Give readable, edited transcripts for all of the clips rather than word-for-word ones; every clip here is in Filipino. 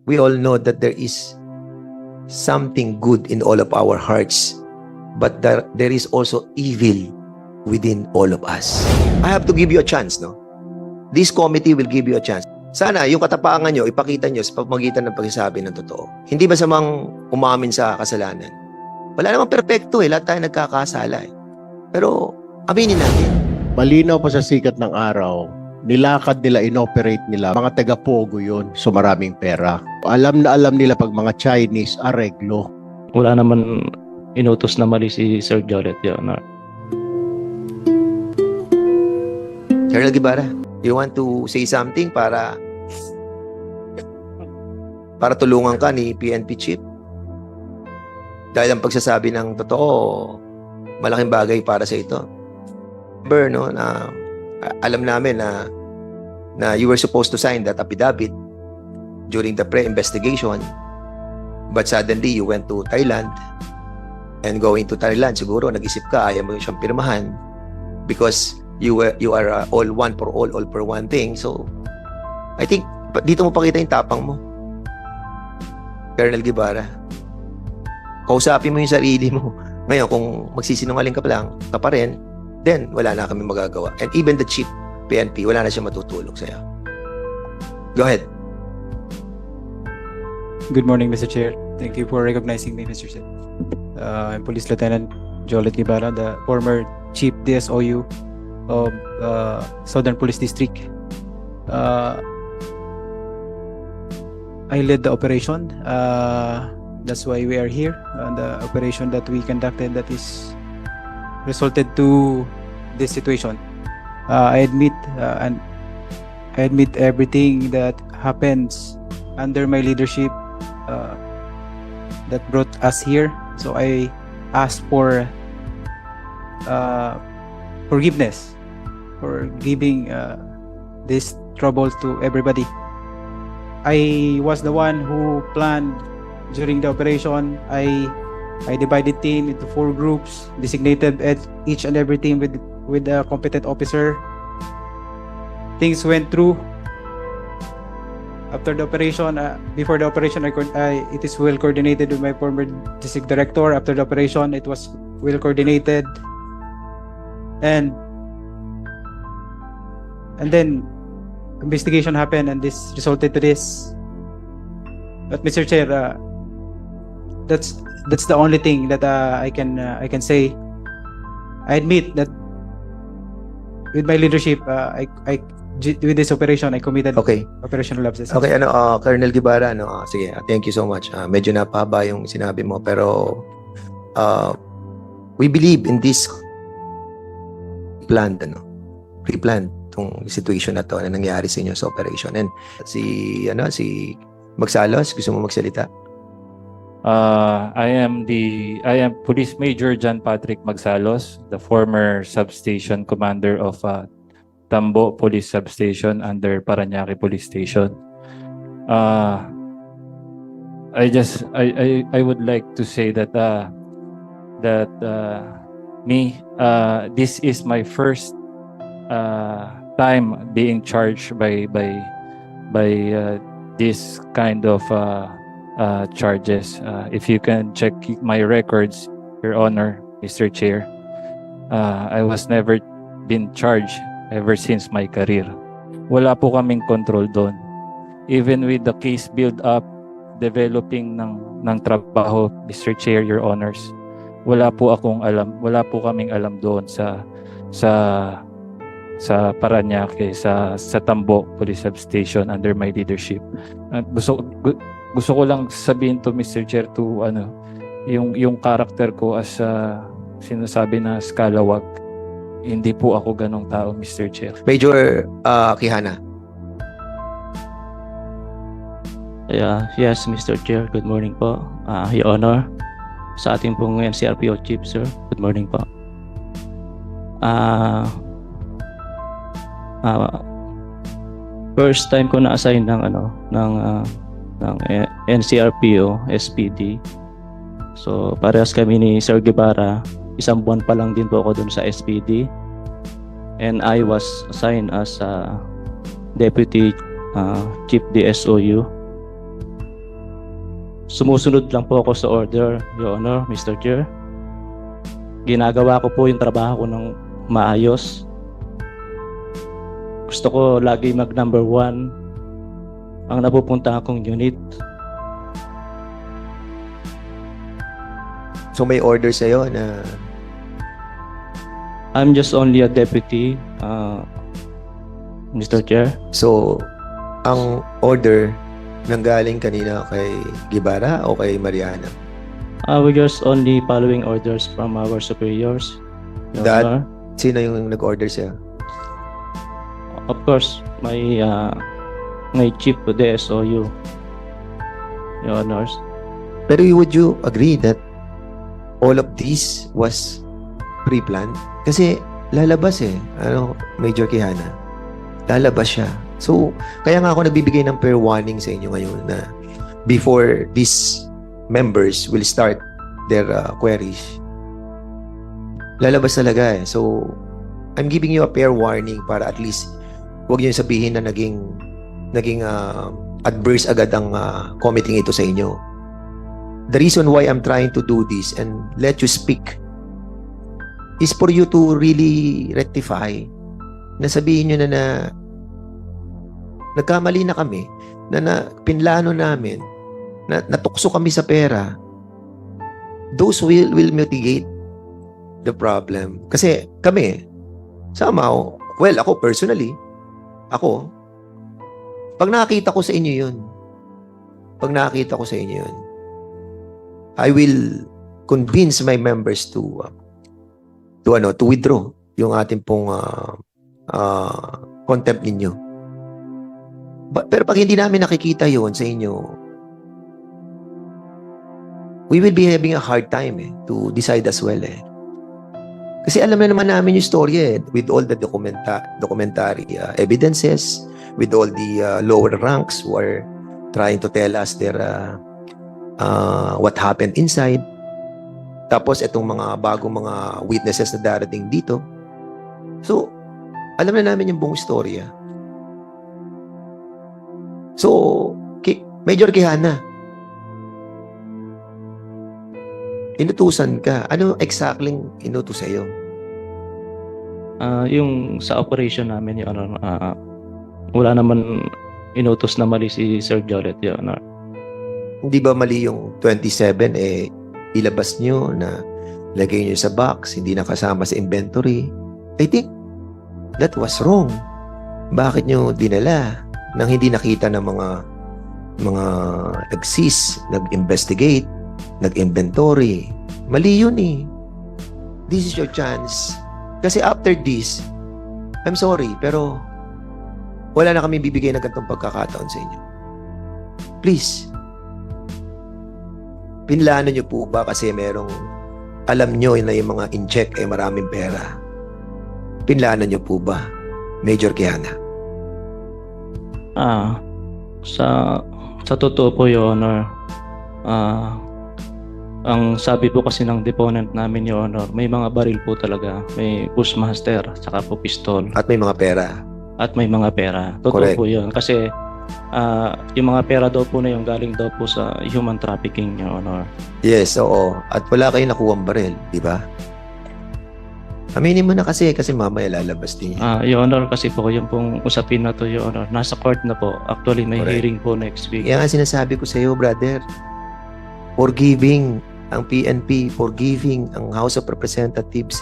we all know that there is something good in all of our hearts, but there is also evil within all of us. I have to give you a chance, no? This committee will give you a chance. Sana yung katapangan nyo, ipakita nyo sa pamamagitan ng pagsasabi ng totoo. Hindi ba samang umamin sa kasalanan? Wala namang perpekto eh. Lahat tayo nagkakasala eh. Pero aminin natin. Malinaw pa sa sikat ng araw, nilakad nila, inoperate nila, mga taga-pogo yun, so maraming pera. Alam na alam nila pag mga Chinese, areglo. Wala naman inutos na mali si Sir Jollet, Your Honor. Colonel Guevara, you want to say something para tulungan ka ni PNP Chief? Dahil ang pagsasabi ng totoo, malaking bagay para sa ito. Remember, no, na alam namin na you were supposed to sign that affidavit during the pre-investigation, but suddenly you went to Thailand, and going to Thailand, siguro nag-isip ka, ayaw mo siyang pirmahan because you are all one for all for one thing. So I think dito mo pakita yung tapang mo, Colonel Guevara. Kausapin mo yung sarili mo. Ngayon, kung magsisinungaling ka pa rin, then wala na kami magagawa. And even the chief PNP, wala na siya matutulog sa'yo. Go ahead. Good morning, Mr. Chair. Thank you for recognizing me, Mr. Chair. I'm Police Lieutenant Jollet Guevara, the former Chief DSOU of Southern Police District. I led the operation. That's why we are here. The operation that we conducted that is resulted to this situation. I admit everything that happens under my leadership that brought us here. So I ask for forgiveness for giving this trouble to everybody. I was the one who planned during the operation. I divided team into 4 groups, designated at each and every team with a competent officer. Things went through. After the operation, before the operation, it is well coordinated with my former district director. After the operation, it was well coordinated, and then investigation happened, and this resulted to this. But Mr. Chair, that's the only thing that I can say. I admit that with my leadership, with this operation, I committed Okay. operational lapses. Okay, Colonel Guevara, sige, thank you so much. Medyo napahaba yung sinabi mo, pero we believe in this pre-planned tong situation na to na nangyari sa inyo sa operation. And si Magsalos, gusto mo magsalita? I am Police Major John Patrick Magsalos, the former substation commander of Tambo Police Substation under Parañaque Police Station. I would like to say that this is my first time being charged by this kind of charges. If you can check my records, Your Honor, Mr. Chair, I was never been charged ever since my career. Wala po kaming control doon. Even with the case build up, developing ng trabaho, Mr. Chair, Your Honors, wala po kaming alam doon sa Parañaque, sa Tambo Police Substation under my leadership. Gusto ko lang sabihin to, Mr. Chair, to yung character ko as sinasabi na scalawag. Hindi po ako ganong tao, Mr. Chair. Major Quijana. Yes, Mr. Chair. Good morning po. Your Honor, sa ating pong NCRPO Chief, sir. Good morning po. First time ko na-assign ng NCRPO, SPD. So, parehas kami ni Sir Guevara. Isang buwan pa lang din po ako dun sa SPD. And I was assigned as Deputy Chief DSOU. Sumusunod lang po ako sa order, Your Honor, Mr. Chair. Ginagawa ko po yung trabaho ko ng maayos. Gusto ko lagi mag number 1 ang napupunta akong unit. So may order sa'yo na I'm just only a deputy, Mr. Chair. so ang order nanggaling kanina kay Gibara o kay Mariana? We just only following orders from our superiors, Your That- Honor. Sino yung nag-order sa'yo? Of course, my chief of the SOU, Your Honors. Pero would you agree that all of this was pre-planned? Kasi lalabas Major Quijana. Lalabas siya. So, kaya nga ako nagbibigay ng fair warning sa inyo ngayon na before these members will start their queries, lalabas talaga eh. So, I'm giving you a fair warning para at least huwag niyo sabihin na naging adverse agad ang committee ito sa inyo. The reason why I'm trying to do this and let you speak is for you to really rectify. Na sabihin nyo na nagkamali na kami, na pinlano namin, na natukso kami sa pera. Those will mitigate the problem. Kasi kami, somehow, well, ako personally, pag nakakita ko sa inyo yun, I will convince my members to withdraw yung ating pong contempt ninyo. Pero pag hindi namin nakikita yon sa inyo, we will be having a hard time to decide as well Kasi alam na naman namin yung story with all the documentary evidences, with all the lower ranks who are trying to tell us their what happened inside. Tapos itong mga bagong mga witnesses na darating dito. So, alam na namin yung buong storya. So, Major Quijana, inutusan ka. Ano exactly inutos sa'yo? Yung sa operation namin, Your Honor, wala naman inutos na mali si Sir Jolet, Your Honor. Hindi ba mali yung 27 ilabas nyo na lagay nyo sa box, hindi nakasama sa inventory? I think that was wrong. Bakit nyo dinala nang hindi nakita ng mga nag-seize, nag-investigate, nag-inventory? Mali yun This is your chance. Kasi after this, I'm sorry, pero wala na kami bibigay ng ganitong pagkakataon sa inyo. Please. Pinlano nyo po ba kasi merong alam nyo na yung mga in-check maraming pera? Pinlano nyo po ba, Major Quijana? Sa totoo po, Your Honor, ang sabi po kasi ng deponent namin, Your Honor, may mga baril po talaga. May Bushmaster, saka po pistol. At may mga pera. At may mga pera. Totoo Correct. po yun. Kasi yung mga pera daw po na yung galing daw po sa human trafficking, Your Honor. Yes, oo. At wala kayong nakuwang baril, di ba? Aminin mo na kasi mamaya lalabas din yan. Your Honor, kasi po yung pong usapin na to, Your Honor, nasa court na po. Actually, may Correct. hearing po next week. Kaya nga sinasabi ko sa iyo, brother, forgiving ang PNP, forgiving ang House of Representatives,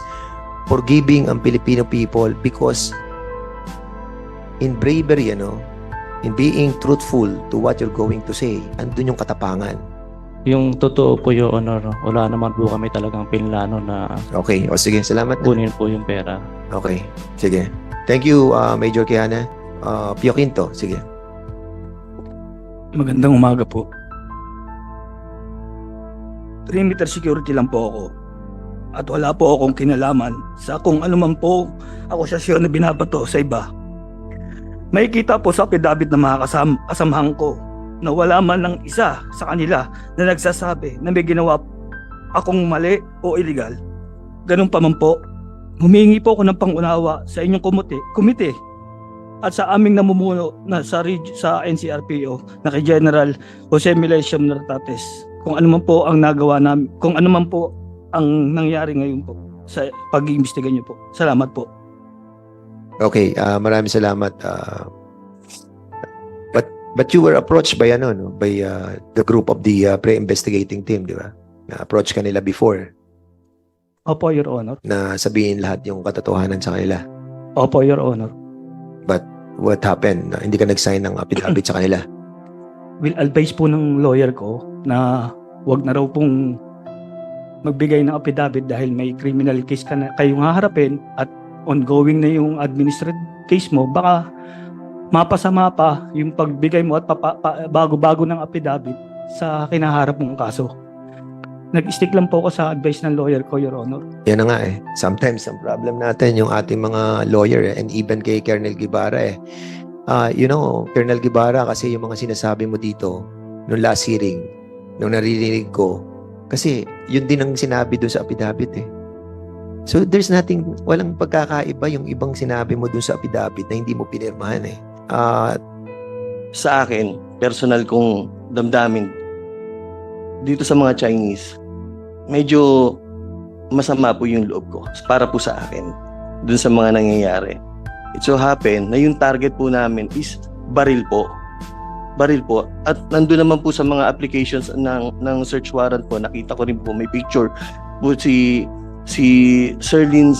forgiving ang Filipino people because in bravery, in being truthful to what you're going to say, andun yung katapangan. Yung totoo po, Your Honor, wala naman po kami talagang pinlano na Okay, o sige, salamat na. kunin po yung pera. Okay, sige. Thank you, Major Quijana. Pio Quinto, sige. Magandang umaga po. Perimeter security lang po ako. At wala po akong kinalaman sa kung anuman po akusasyon na binabato sa iba. May kita po sa affidavit ng mga kasamahan ko na wala man lang isa sa kanila na nagsasabi na may ginawa akong mali o illegal. Ganun pa man po, humingi po ako ng pangunawa sa inyong komite at sa aming namumuno na sa NCRPO na kay General Jose Melesium Nartates. kung ano man po ang nagawa namin, kung ano man po ang nangyari ngayon po sa pag-iimbestiga niyo po. Salamat po. Okay, maraming salamat. But you were approached by the group of the pre-investigating team, di ba? Na-approach ka nila before Opo, Your Honor. na sabihin lahat yung katotohanan sa kanila. Opo, Your Honor. What happened? Hindi ka nag-sign ng affidavit sa kanila. Will advise po ng lawyer ko na wag na raw pong magbigay ng affidavit dahil may criminal case ka na kayong haharapin at ongoing na yung administrative case mo, baka mapasama pa yung pagbigay mo at bago-bago ng affidavit sa kinaharap mong kaso. Nag-stick lang po ako sa advice ng lawyer ko, Your Honor. Yan na nga eh. Sometimes ang problem natin yung ating mga lawyer and even kay Colonel Guevara Colonel Guevara, kasi yung mga sinasabi mo dito nung last hearing, nung naririnig ko, kasi yun din ang sinabi doon sa affidavit eh. So there's walang pagkakaiba yung ibang sinabi mo doon sa affidavit na hindi mo pinirmahan eh. Sa akin, personal kong damdamin dito sa mga Chinese, medyo masama po yung loob ko para po sa akin dun sa mga nangyayari. It so happen na yung target po namin is baril po. Baril po. At nandun naman po sa mga applications ng search warrant po, nakita ko rin po may picture po si Sirlin,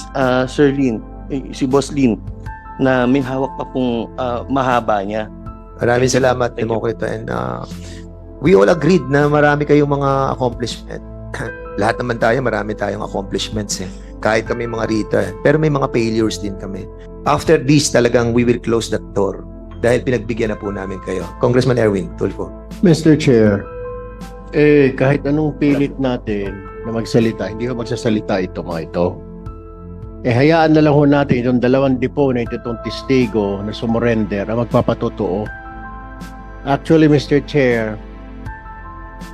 si Boss Lin, na may hawak pa pong mahaba niya. Maraming salamat, Thank you. Demokrito. And we all agreed na marami kayong mga accomplishment. Lahat naman tayo, marami tayong accomplishments eh. Kahit kami mga rito eh. Pero may mga failures din kami. After this, talagang we will close that door. Dahil pinagbigyan na po namin kayo. Congressman Erwin Tulfo. Mr. Chair, kahit anong pilit natin na magsalita, hindi ko magsasalita ito mga ito. Hayaan na lang ho natin itong dalawang deponent, itong testigo na sumurrender ang magpapatotoo. Actually, Mr. Chair,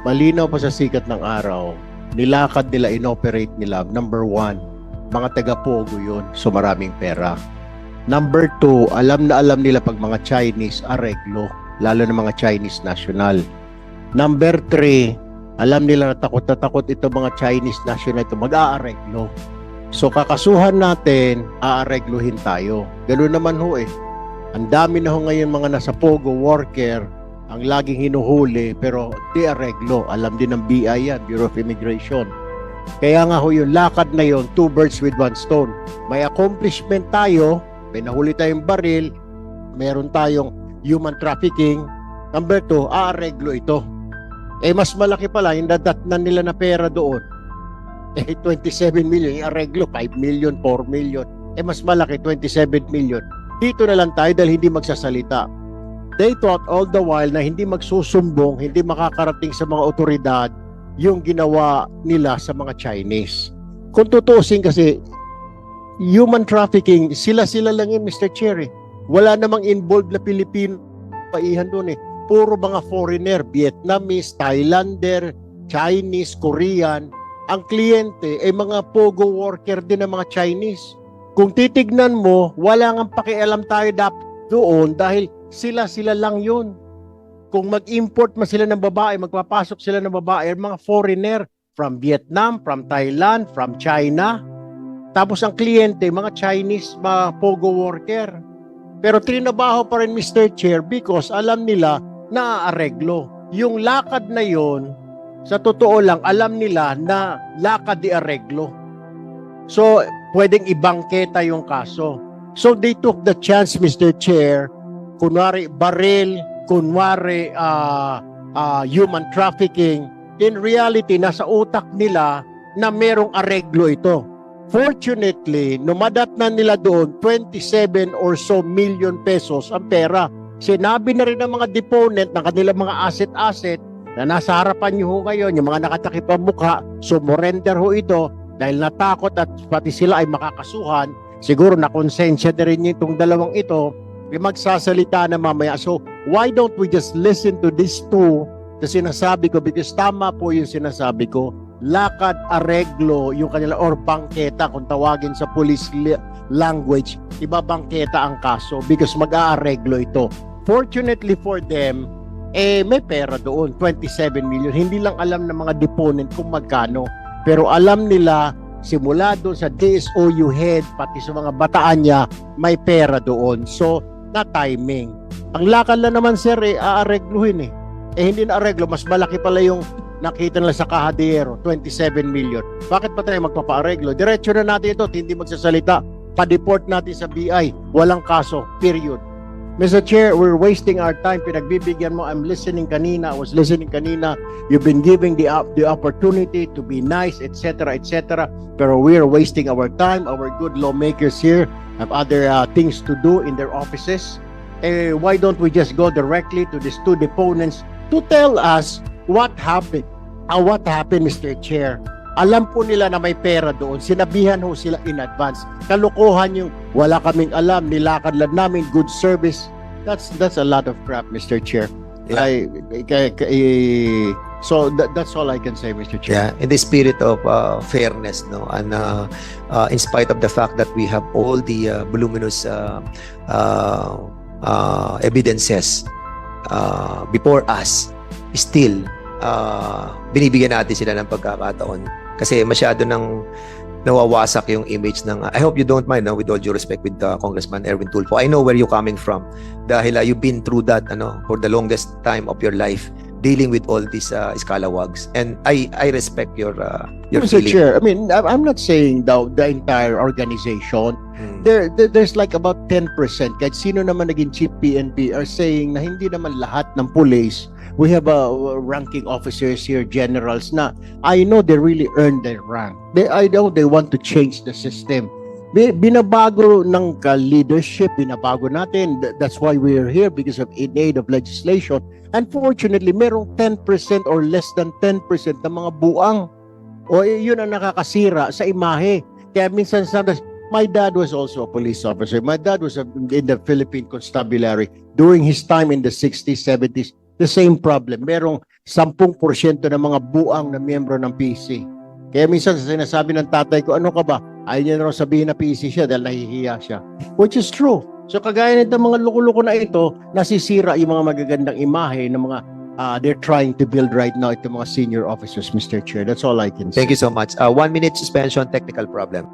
malinaw pa sa sikat ng araw, nilakad nila, inoperate nila. Number 1, mga taga-pogo yun, so maraming pera. Number 2, alam nila pag mga Chinese areglo, lalo na mga Chinese national. Number 3, alam nila na takot ito mga Chinese national ito, mag-aareglo. So kakasuhan natin, aaregluhin tayo. Ganun naman ho eh. Ang dami na ho ngayon mga nasa pogo worker, ang laging hinuhuli, pero di areglo. Alam din ng BI yan, Bureau of Immigration. Kaya nga ho yung lakad na yon, 2 birds with 1 stone. May accomplishment tayo, may nahuli tayong baril, meron tayong human trafficking. Number 2, aareglo ito. Mas malaki pala, yung dadatnan nila na pera doon. 27 million, yung areglo, 5 million, 4 million. Mas malaki, 27 million. Dito na lang tayo dahil hindi magsasalita. They thought all the while na hindi magsusumbong, hindi makakarating sa mga otoridad yung ginawa nila sa mga Chinese. Kung tutusin kasi, human trafficking, sila lang yun, Mr. Chair. Wala namang involved na Pilipino paihan doon eh. Puro mga foreigner, Vietnamese, Thailander, Chinese, Korean. Ang kliyente ay mga pogo worker din ng mga Chinese. Kung titignan mo, wala nang pakialam tayo doon dahil sila lang yun. Kung mag-import man sila ng babae, magpapasok sila ng babae, mga foreigner from Vietnam, from Thailand, from China. Tapos ang kliyente, mga Chinese, mga pogo worker. Pero trinabaho pa rin, Mr. Chair, because alam nila na aareglo. Yung lakad na yon, sa totoo lang, alam nila na lakad di areglo. So, pwedeng ibangketa yung kaso. So, they took the chance, Mr. Chair, kunwari baril, kunwari human trafficking. In reality, nasa utak nila na merong areglo ito. Fortunately, numadat na nila doon 27 or so million pesos ang pera. Sinabi na rin ng mga deponent ng kanilang mga asset na nasa harapan nyo ho ngayon, yung mga nakatakip ang mukha, sumurrender ho ito dahil natakot at pati sila ay makakasuhan. Siguro nakonsensya na rin itong dalawang ito, magsasalita na mamaya. So, why don't we just listen to these two na sinasabi ko, because tama po yung sinasabi ko, lakad, areglo, yung kanila, or bangketa, kung tawagin sa police language, ibabangketa ang kaso because mag-aareglo ito. Fortunately for them, may pera doon, 27 million. Hindi lang alam ng mga deponent kung magkano. Pero alam nila, simula doon sa DSOU head, pati sa mga bataan niya, may pera doon. So, na timing. Ang lakad lang naman, sir, aaregluhin eh. Hindi na areglo, mas malaki pala yung nakita nila sa kahadero, 27 million. Bakit pa tayo magpapaareglo? Diretso na natin ito, hindi magsasalita. Pa-deport natin sa BI, walang kaso, period. Mr. Chair, we're wasting our time. Pinagbibigyan mo, I was listening kanina. You've been giving the opportunity to be nice, etc., etc. Pero we're wasting our time. Our good lawmakers here have other things to do in their offices. Why don't we just go directly to these two deponents to tell us what happened? What happened, Mr. Chair? Alam po nila na may pera doon. Sinabihan ho sila in advance. Kalokohan yung wala kaming alam, nilakad lang namin, good service. That's a lot of crap, Mr. Chair. Yeah. So that's all I can say, Mr. Chair. Yeah, in the spirit of fairness, no, and in spite of the fact that we have all the voluminous evidences before us, still binibigyan natin sila ng pagkakataon kasi masyado nang nawawasak yung image ng I hope you don't mind, no, with all due respect with Congressman Erwin Tulfo. I know where you're coming from dahil you've been through that for the longest time of your life dealing with all these scalawags, and I respect your Mr. feeling. Chair, I mean, I'm not saying the entire organization. Hmm. There's like about 10%. Kahit sino naman naging chief PNP are saying na hindi naman lahat ng police. We have ranking officers here, generals na I know they really earned their rank. I know they want to change the system. Binabago ng leadership, binabago natin. That's why we are here, because of in aid of legislation. Unfortunately, merong 10% or less than 10% ng mga buang. O yun ang nakakasira sa imahe. Kaya minsan sometimes, my dad was also a police officer. My dad was in the Philippine Constabulary during his time in the 60s, 70s. The same problem. Merong 10% ng mga buang na miyembro ng PC. Kaya minsan sinasabi ng tatay ko, ano ka ba? Ayaw niya na raw sabihin na PC siya dahil nahihiya siya. Which is true. So kagaya nito mga loko-loko na ito, nasisira yung mga magagandang imahe ng mga they're trying to build right now itong mga senior officers, Mr. Chair. That's all I can say. Thank you so much. 1 minute suspension, technical problem.